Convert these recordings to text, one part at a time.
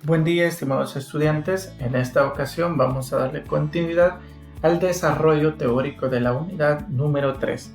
Buen día, estimados estudiantes. En esta ocasión vamos a darle continuidad al desarrollo teórico de la unidad número 3.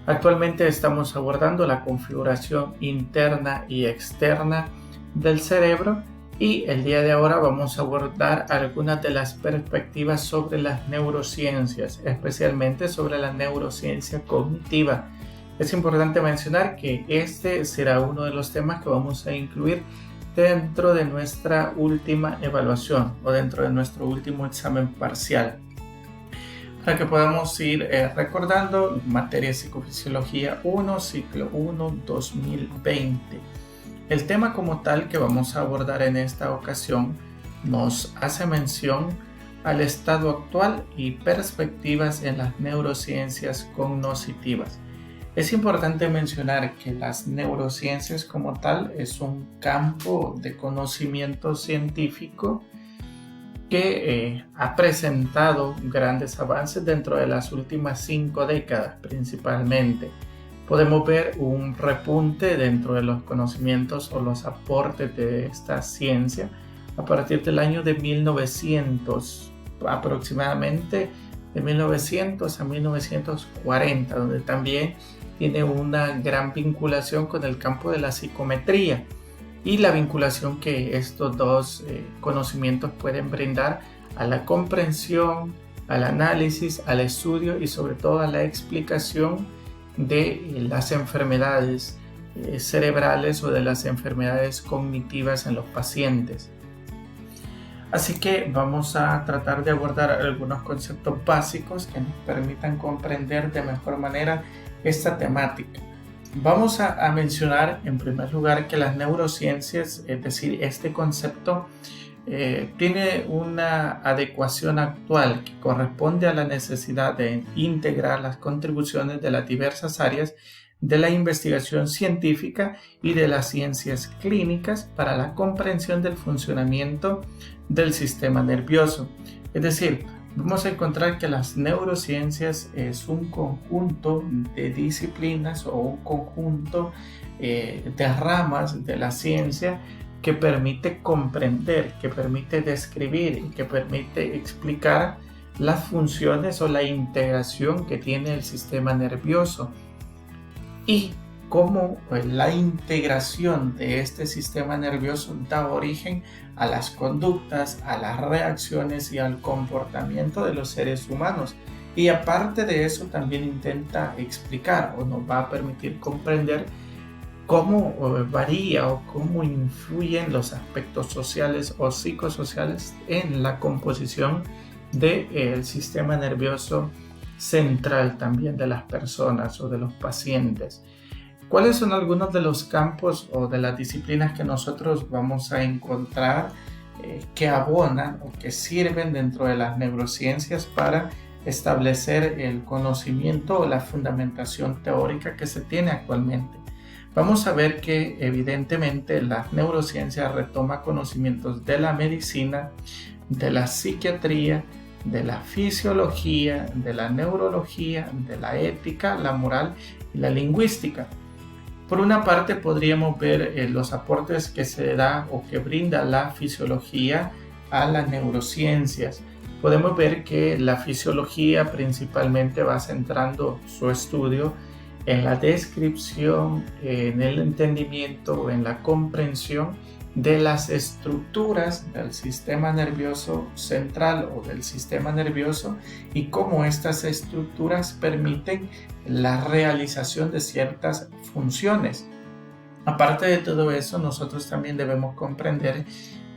Actualmente estamos abordando la configuración interna y externa del cerebro y el día de ahora vamos a abordar algunas de las perspectivas sobre las neurociencias, especialmente sobre la neurociencia cognitiva. Es importante mencionar que este será uno de los temas que vamos a incluir dentro de nuestra última evaluación o dentro de nuestro último examen parcial, para que podamos ir recordando materia Psicofisiología 1, ciclo 1, 2020. El tema como tal que vamos a abordar en esta ocasión nos hace mención al estado actual y perspectivas en las neurociencias cognitivas. Es importante mencionar que las neurociencias como tal es un campo de conocimiento científico que ha presentado grandes avances dentro de las últimas 5 décadas principalmente. Podemos ver un repunte dentro de los conocimientos o los aportes de esta ciencia a partir del año de 1900, aproximadamente de 1900 a 1940, donde también tiene una gran vinculación con el campo de la psicometría y la vinculación que estos dos conocimientos pueden brindar a la comprensión, al análisis, al estudio y sobre todo a la explicación de las enfermedades cerebrales o de las enfermedades cognitivas en los pacientes. Así que vamos a tratar de abordar algunos conceptos básicos que nos permitan comprender de mejor manera esta temática. Vamos a mencionar en primer lugar que las neurociencias, es decir, este concepto tiene una adecuación actual que corresponde a la necesidad de integrar las contribuciones de las diversas áreas de la investigación científica y de las ciencias clínicas para la comprensión del funcionamiento del sistema nervioso. Es decir, vamos a encontrar que las neurociencias es un conjunto de disciplinas o un conjunto de ramas de la ciencia que permite comprender, que permite describir y que permite explicar las funciones o la integración que tiene el sistema nervioso y cómo la integración de este sistema nervioso da origen a las conductas, a las reacciones y al comportamiento de los seres humanos. Y aparte de eso también intenta explicar o nos va a permitir comprender cómo varía o cómo influyen los aspectos sociales o psicosociales en la composición del sistema nervioso central también de las personas o de los pacientes. ¿Cuáles son algunos de los campos o de las disciplinas que nosotros vamos a encontrar que abonan o que sirven dentro de las neurociencias para establecer el conocimiento o la fundamentación teórica que se tiene actualmente? Vamos a ver que evidentemente la neurociencia retoma conocimientos de la medicina, de la psiquiatría, de la fisiología, de la neurología, de la ética, la moral y la lingüística. Por una parte podríamos ver los aportes que se da o que brinda la fisiología a las neurociencias. Podemos ver que la fisiología principalmente va centrando su estudio en la descripción, en el entendimiento, en la comprensión de las estructuras del sistema nervioso central o del sistema nervioso y cómo estas estructuras permiten la realización de ciertas funciones. Aparte de todo eso, nosotros también debemos comprender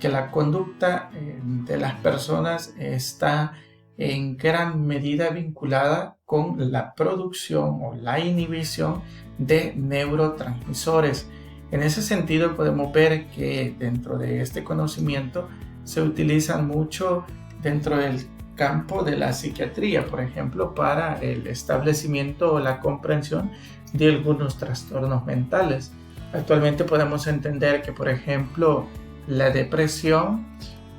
que la conducta de las personas está en gran medida vinculada con la producción o la inhibición de neurotransmisores. En ese sentido podemos ver que dentro de este conocimiento se utilizan mucho dentro del campo de la psiquiatría, por ejemplo, para el establecimiento o la comprensión de algunos trastornos mentales. Actualmente podemos entender que, por ejemplo, la depresión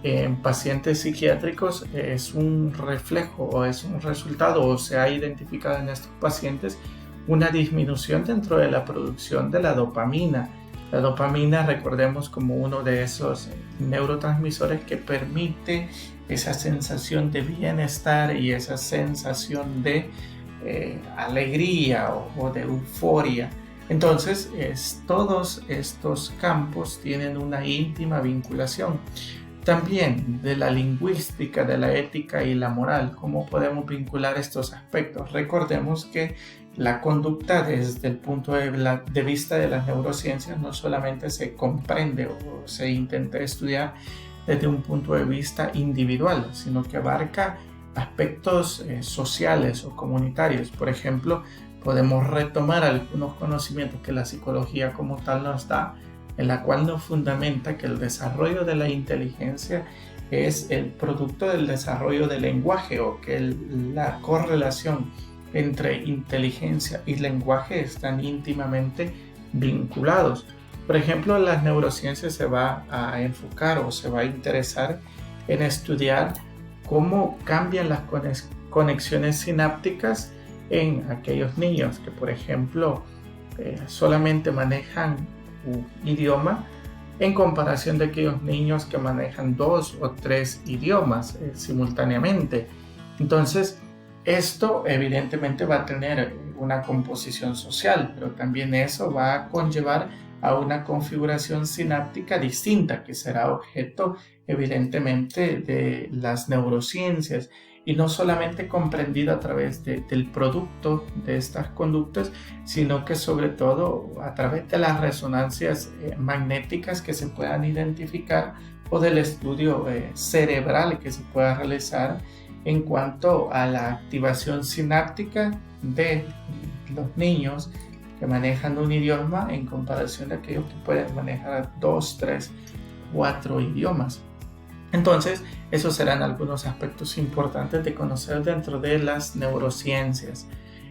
en pacientes psiquiátricos es un reflejo o es un resultado o se ha identificado en estos pacientes una disminución dentro de la producción de la dopamina. La dopamina, recordemos, como uno de esos neurotransmisores que permite esa sensación de bienestar y esa sensación de alegría o de euforia. Entonces, todos estos campos tienen una íntima vinculación. También de la lingüística, de la ética y la moral, ¿cómo podemos vincular estos aspectos? Recordemos que la conducta desde el punto de vista de las neurociencias no solamente se comprende o se intenta estudiar desde un punto de vista individual, sino que abarca aspectos sociales o comunitarios. Por ejemplo, podemos retomar algunos conocimientos que la psicología como tal nos da, en la cual nos fundamenta que el desarrollo de la inteligencia es el producto del desarrollo del lenguaje, o que la correlación entre inteligencia y lenguaje están íntimamente vinculados. Por ejemplo, las neurociencias se va a enfocar o se va a interesar en estudiar cómo cambian las conexiones sinápticas en aquellos niños que, por ejemplo, solamente manejan un idioma en comparación de aquellos niños que manejan 2 o 3 idiomas simultáneamente. Entonces, esto evidentemente va a tener una composición social, pero también eso va a conllevar a una configuración sináptica distinta, que será objeto evidentemente de las neurociencias, y no solamente comprendida a través del producto de estas conductas, sino que sobre todo a través de las resonancias magnéticas que se puedan identificar, o del estudio cerebral que se pueda realizar en cuanto a la activación sináptica de los niños que manejan un idioma en comparación de aquellos que pueden manejar 2, 3, 4 idiomas. Entonces, esos serán algunos aspectos importantes de conocer dentro de las neurociencias.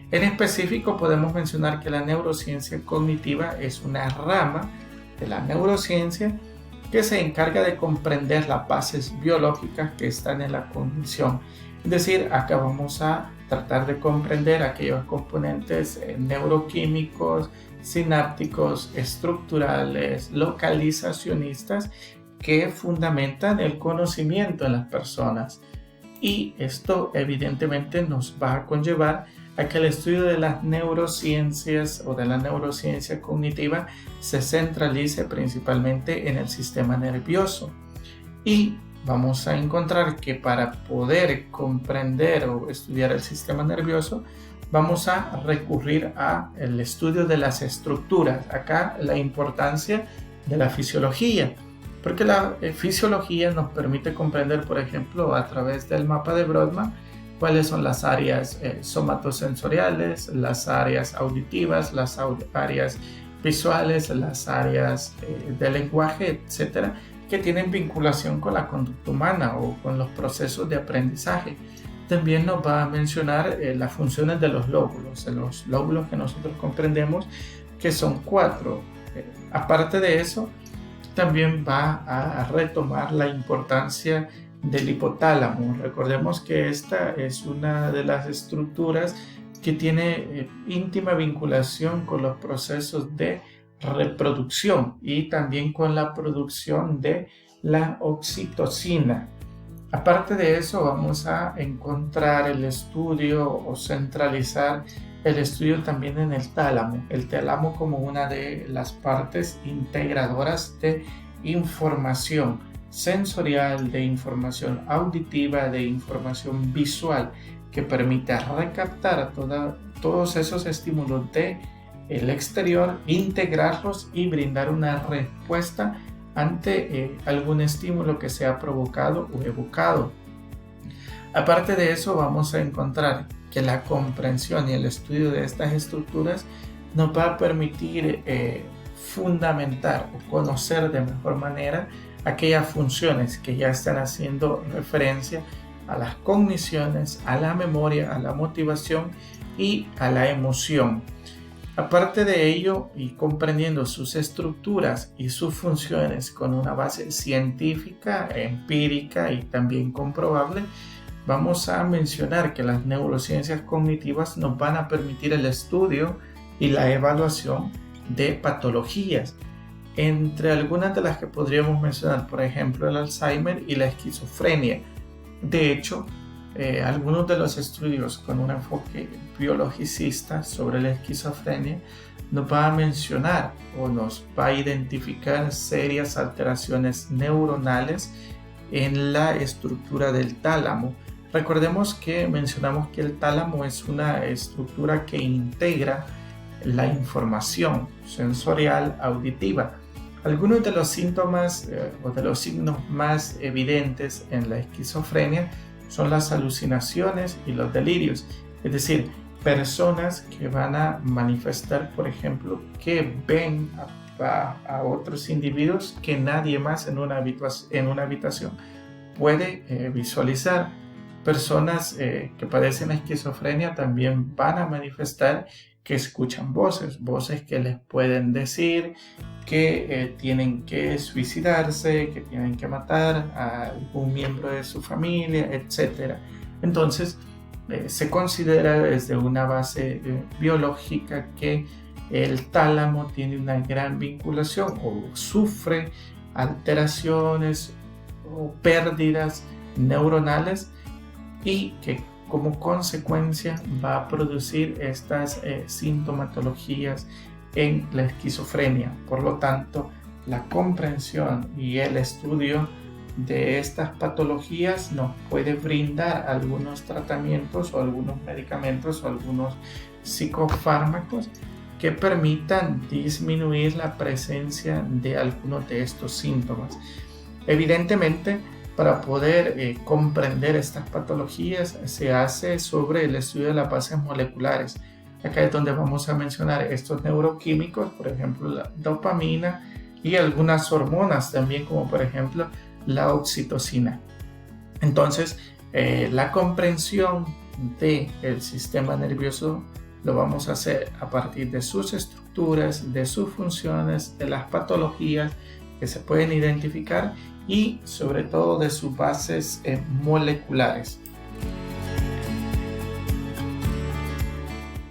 En específico, podemos mencionar que la neurociencia cognitiva es una rama de la neurociencia que se encarga de comprender las bases biológicas que están en la cognición. Es decir, acá vamos a tratar de comprender aquellos componentes neuroquímicos, sinápticos, estructurales, localizacionistas, que fundamentan el conocimiento en las personas. Y esto evidentemente nos va a conllevar a que el estudio de las neurociencias o de la neurociencia cognitiva se centralice principalmente en el sistema nervioso. Y vamos a encontrar que para poder comprender o estudiar el sistema nervioso, vamos a recurrir al estudio de las estructuras. Acá la importancia de la fisiología, porque la fisiología nos permite comprender, por ejemplo, a través del mapa de Brodmann, cuáles son las áreas somatosensoriales, las áreas auditivas, las áreas visuales, las áreas de lenguaje, etcétera, que tienen vinculación con la conducta humana o con los procesos de aprendizaje. También nos va a mencionar las funciones de los lóbulos que nosotros comprendemos, que son 4. Aparte de eso, también va a retomar la importancia del hipotálamo. Recordemos que esta es una de las estructuras que tiene íntima vinculación con los procesos de reproducción y también con la producción de la oxitocina. Aparte de eso, vamos a encontrar el estudio o centralizar el estudio también en el tálamo como una de las partes integradoras de información sensorial, de información auditiva, de información visual, que permite recaptar todos esos estímulos del exterior, integrarlos y brindar una respuesta ante algún estímulo que sea provocado o evocado. Aparte de eso, vamos a encontrar que la comprensión y el estudio de estas estructuras nos va a permitir fundamentar o conocer de mejor manera aquellas funciones que ya están haciendo referencia a las cogniciones, a la memoria, a la motivación y a la emoción. Aparte de ello, y comprendiendo sus estructuras y sus funciones con una base científica, empírica y también comprobable, vamos a mencionar que las neurociencias cognitivas nos van a permitir el estudio y la evaluación de patologías. entre algunas de las que podríamos mencionar, por ejemplo, el Alzheimer y la esquizofrenia. De hecho, algunos de los estudios con un enfoque biologicista sobre la esquizofrenia nos va a mencionar o nos va a identificar serias alteraciones neuronales en la estructura del tálamo. Recordemos que mencionamos que el tálamo es una estructura que integra la información sensorial auditiva. Algunos de los síntomas o de los signos más evidentes en la esquizofrenia son las alucinaciones y los delirios, es decir, personas que van a manifestar, por ejemplo, que ven a otros individuos que nadie más en una habitación puede visualizar. Personas que padecen esquizofrenia también van a manifestar que escuchan voces que les pueden decir que tienen que suicidarse, que tienen que matar a algún miembro de su familia, etc. Entonces, se considera desde una base biológica que el tálamo tiene una gran vinculación o sufre alteraciones o pérdidas neuronales y que como consecuencia va a producir estas sintomatologías en la esquizofrenia. Por lo tanto, la comprensión y el estudio de estas patologías nos puede brindar algunos tratamientos o algunos medicamentos o algunos psicofármacos que permitan disminuir la presencia de algunos de estos síntomas. Evidentemente, para poder comprender estas patologías se hace sobre el estudio de las bases moleculares. Acá es donde vamos a mencionar estos neuroquímicos, por ejemplo la dopamina y algunas hormonas también, como por ejemplo la oxitocina. Entonces, la comprensión del sistema nervioso lo vamos a hacer a partir de sus estructuras, de sus funciones, de las patologías que se pueden identificar y sobre todo de sus bases moleculares.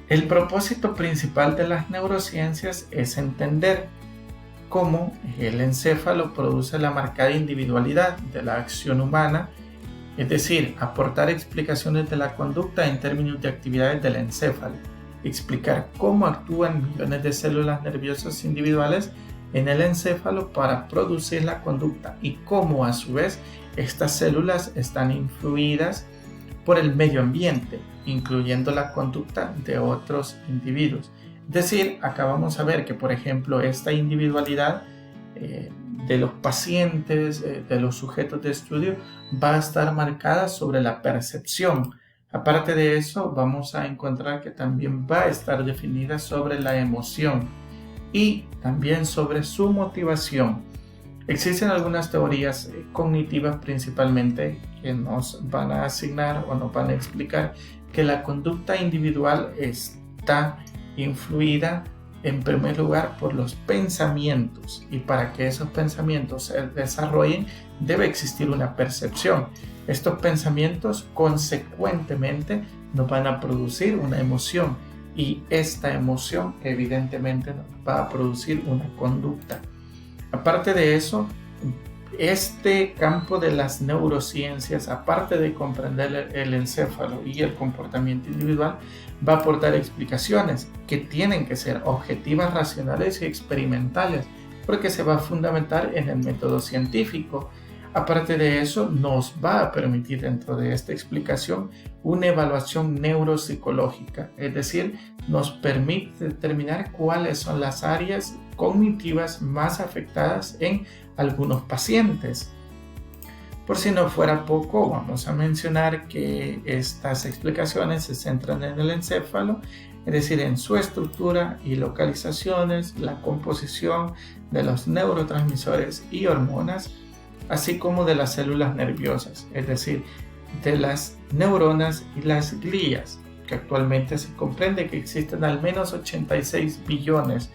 El propósito principal de las neurociencias es entender cómo el encéfalo produce la marcada individualidad de la acción humana, es decir, aportar explicaciones de la conducta en términos de actividades del encéfalo, explicar cómo actúan millones de células nerviosas individuales en el encéfalo para producir la conducta y cómo a su vez estas células están influidas por el medio ambiente, incluyendo la conducta de otros individuos. Es decir, acá vamos a ver que, por ejemplo, esta individualidad de los pacientes, de los sujetos de estudio, va a estar marcada sobre la percepción. Aparte de eso, vamos a encontrar que también va a estar definida sobre la emoción y también sobre su motivación. Existen algunas teorías cognitivas principalmente que nos van a asignar o nos van a explicar que la conducta individual está influida en primer lugar por los pensamientos, y para que esos pensamientos se desarrollen debe existir una percepción. Estos pensamientos consecuentemente nos van a producir una emoción y esta emoción evidentemente nos va a producir una conducta. Aparte de eso, este campo de las neurociencias, aparte de comprender el encéfalo y el comportamiento individual, va a aportar explicaciones que tienen que ser objetivas, racionales y experimentales, porque se va a fundamentar en el método científico. Aparte de eso, nos va a permitir dentro de esta explicación una evaluación neuropsicológica, es decir, nos permite determinar cuáles son las áreas cognitivas más afectadas en algunos pacientes. Por si no fuera poco, vamos a mencionar que estas explicaciones se centran en el encéfalo, es decir, en su estructura y localizaciones, la composición de los neurotransmisores y hormonas, así como de las células nerviosas, es decir, de las neuronas y las glías, que actualmente se comprende que existen al menos 86 billones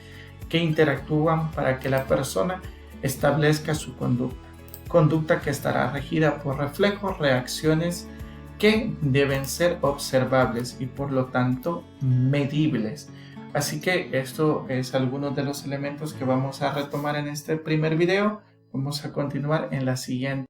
que interactúan para que la persona establezca su conducta que estará regida por reflejos, reacciones que deben ser observables y por lo tanto medibles. Así que esto es algunos de los elementos que vamos a retomar en este primer video. Vamos a continuar en la siguiente.